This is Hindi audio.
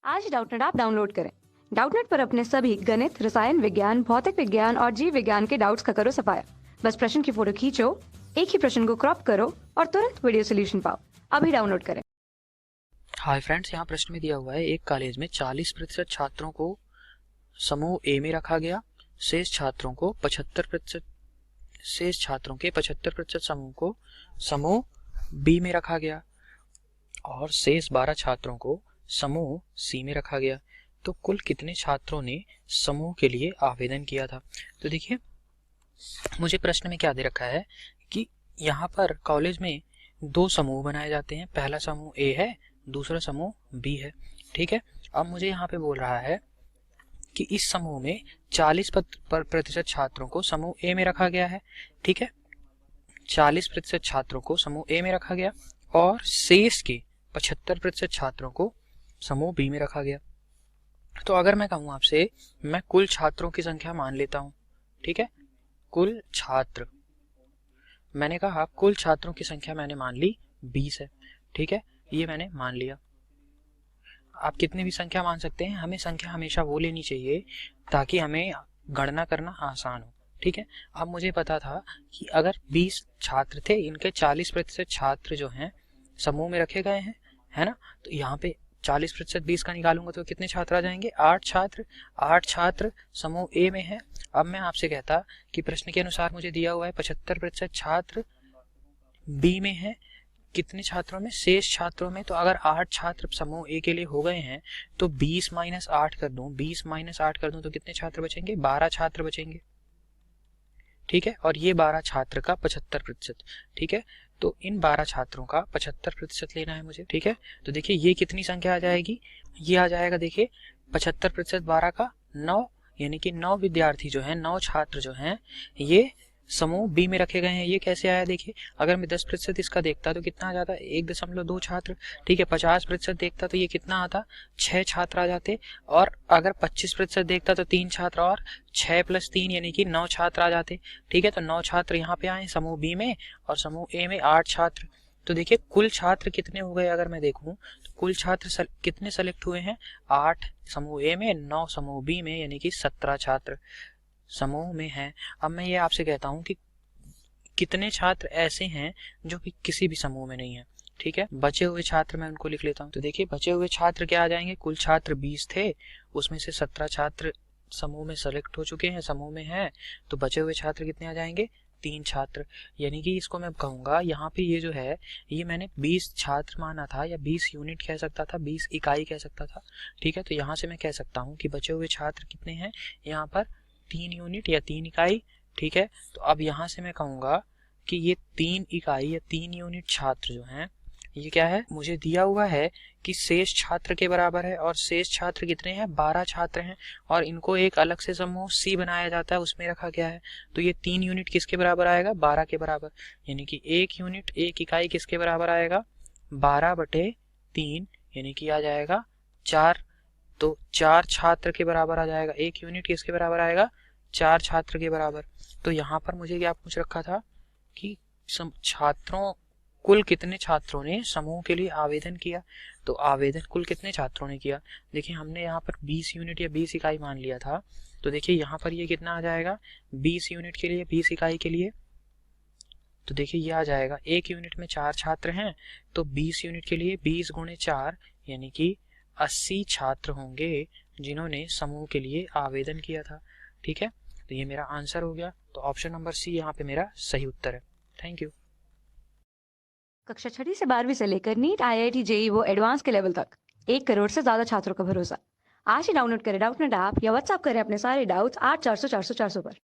आज डाउटनेट ऐप डाउनलोड करें। डाउटनेट पर अपने सभी गणित, रसायन विज्ञान, भौतिक विज्ञान और जीव विज्ञान के डाउट्स का करो सफाया। बस प्रश्न की फोटो खींचो, एक ही प्रश्न को क्रॉप करो और तुरंत वीडियो सोल्यूशन पाओ। अभी डाउनलोड करें। हाय फ्रेंड्स, यहाँ प्रश्न में दिया हुआ है एक कॉलेज में 40% छात्रों को समूह ए में रखा गया, शेष छात्रों के 75% समूह को समूह बी में रखा गया और शेष 12 छात्रों को समूह सी में रखा गया। तो कुल कितने छात्रों ने समूह के लिए आवेदन किया था? तो देखिए, मुझे प्रश्न में क्या दे रखा है कि यहाँ पर कॉलेज में दो समूह बनाए जाते हैं। पहला समूह ए है, दूसरा समूह बी है। ठीक है, अब मुझे यहाँ पे बोल रहा है कि इस समूह में 40% छात्रों को समूह ए में रखा गया है। ठीक है, 40% छात्रों को समूह ए में रखा गया और शेष के 75% छात्रों को समूह बी में रखा गया। तो अगर मैं कहूँ आपसे, मैं कुल छात्रों की संख्या मान लेता हूँ। ठीक है, कुल छात्र, मैंने कहा कुल छात्रों की संख्या मैंने मान ली 20 है। ठीक है, ये मैंने मान लिया। आप कितनी भी संख्या मान सकते हैं, हमें संख्या हमेशा वो लेनी चाहिए ताकि हमें गणना करना आसान हो। ठीक है, अब मुझे पता था कि अगर 20 छात्र थे, इनके 40% छात्र जो हैं समूह में रखे गए हैं, है ना। तो यहाँ पे 40% 20 का निकालूंगा तो कितने छात्र आ जाएंगे? 8 छात्र समूह ए में है। अब मैं आपसे कहता कि प्रश्न के अनुसार मुझे दिया हुआ है 75% छात्र बी में है। कितने छात्रों में? शेष छात्रों में। तो अगर 8 छात्र समूह ए के लिए हो गए हैं तो 20 - 8 कर दूं, 20 - 8 कर दूं तो कितने छात्र बचेंगे? 12 छात्र बचेंगे। ठीक है, और ये 12 छात्र का 75%। ठीक है, तो इन 12 छात्रों का 75% लेना है मुझे। ठीक है, तो देखिए ये कितनी संख्या आ जाएगी? ये आ जाएगा, देखिए 75% 12 का 9, यानी कि 9 विद्यार्थी जो हैं, 9 छात्र जो हैं, ये समूह बी में रखे गए हैं। ये कैसे आया? देखिए, अगर मैं 10% इसका देखता तो कितना आ जाता? 1.2 छात्र। ठीक है, 50% देखता तो ये कितना आता? 6 छात्र आ जाते। और अगर 25% देखता तो 3 छात्र और 6 + 3 यानी कि 9 छात्र आ जाते। ठीक है, तो 9 छात्र यहाँ पे आए समूह बी में और समूह ए में 8 छात्र। तो देखिए कुल छात्र कितने हो गए? अगर मैं देखूं तो कुल छात्र कितने सेलेक्ट हुए हैं? 8 समूह ए में, 9 समूह बी में, यानी कि 17 छात्र समूह में हैं। अब मैं ये आपसे कहता हूं कि कितने छात्र ऐसे हैं जो कि किसी भी समूह में नहीं है। ठीक है, बचे हुए छात्र मैं उनको लिख लेता हूं। तो देखिए बचे हुए छात्र क्या आ जाएंगे? कुल छात्र 20 थे, उसमें से 17 छात्र समूह में सेलेक्ट हो चुके हैं, समूह में हैं। तो बचे हुए छात्र कितने आ जाएंगे? 3 छात्र। यानी कि इसको मैं कहूंगा, यहाँ पे ये जो है, ये मैंने 20 छात्र माना था, या 20 यूनिट कह सकता था, 20 इकाई कह सकता था। ठीक है, तो यहाँ से मैं कह सकता हूँ कि बचे हुए छात्र कितने हैं? यहाँ पर 3 यूनिट या 3 इकाई। ठीक है, तो अब यहाँ से मैं कहूँगा कि ये 3 इकाई या 3 यूनिट छात्र जो हैं, ये क्या है? मुझे दिया हुआ है कि शेष छात्र के बराबर है, और शेष छात्र कितने हैं? 12 छात्र हैं, और इनको एक अलग से समूह सी बनाया जाता है, उसमें रखा गया है। तो ये 3 यूनिट किसके बराबर आएगा? 12 के बराबर। यानी कि 1 यूनिट, 1 इकाई किसके बराबर आएगा? 12/3, यानी कि आ जाएगा 4। तो 4 छात्र के बराबर आ जाएगा। 1 यूनिट किसके बराबर आएगा? 4 छात्र के बराबर। तो यहाँ पर मुझे क्या पूछ रखा था कि छात्रों, कुल कितने छात्रों ने समूह के लिए आवेदन किया? तो आवेदन कुल कितने छात्रों ने किया? देखिए हमने यहाँ पर 20 यूनिट या 20 इकाई मान लिया था। तो देखिए यहाँ पर ये कितना आ जाएगा? 20 यूनिट के लिए, 20 इकाई के लिए। तो देखिए ये आ जाएगा, 1 यूनिट में 4 छात्र हैं, तो 20 यूनिट के लिए 20 × 4 यानी कि 80 छात्र होंगे जिन्होंने समूह के लिए आवेदन किया था। ठीक है, तो ये मेरा आंसर हो गया। तो ऑप्शन नंबर सी यहाँ पे मेरा सही उत्तर है। Thank you. कक्षा 6 से 12वीं से लेकर नीट, IIT, JEE वो एडवांस के लेवल तक 1 करोड़ से ज्यादा छात्रों का भरोसा। आज ही डाउनलोड करें डाउटनेट ऐप या व्हाट्सएप करें अपने सारे डाउट्स 8400 400 400 पर।